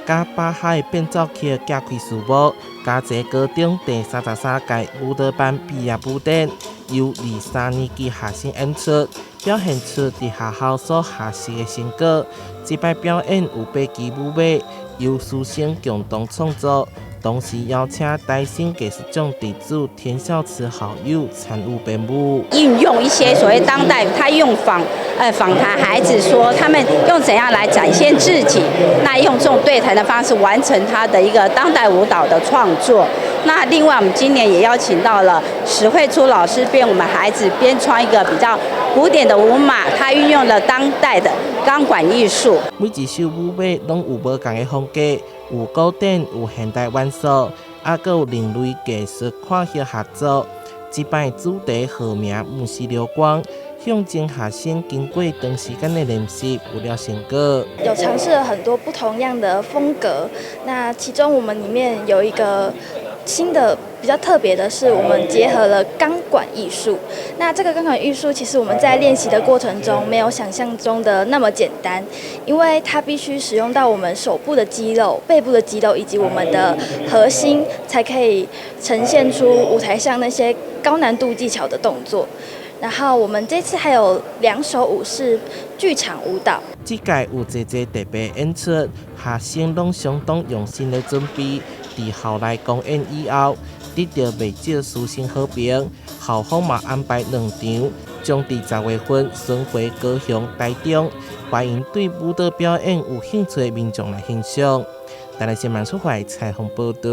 甲巴海变奏曲加开序幕，嘉义高中第33届舞蹈班毕业舞典由23年级学生演出，表现出伫学校所学习的成果。这摆表演有8支舞尾，由师生共同创作。同时邀请台新艺术奖得主田孝慈好友参与编舞，运用一些所谓当代，他用访谈孩子说他们用怎样来展现自己，那用这种对谈的方式完成他的一个当代舞蹈的创作。那另外我们今年也邀请到了史慧初老师编我们孩子编创一个比较古典的舞马，他运用了当代的钢管艺术。每一首舞尾拢有无同的风格。有古典，有现代元素，还有另类艺术跨协合作。这摆主题号名“牧师流光”，象征学生经过长时间的练习有了成果。有尝试了很多不同样的风格，那其中我们里面有一个新的比较特别的是，我们结合了钢管艺术。那这个钢管艺术，其实我们在练习的过程中没有想象中的那么简单，因为它必须使用到我们手部的肌肉、背部的肌肉以及我们的核心，才可以呈现出舞台上那些高难度技巧的动作。然后我们这次还有2首舞是剧场舞蹈。这届有侪特别演出，学生拢相当用心的准备。伫校内公演以后，得到不少师生好评。校方嘛安排2场，将伫10月份巡回高雄、台中，欢迎对舞蹈表演有兴趣的民众来欣赏。台湾新闻出海采访报道。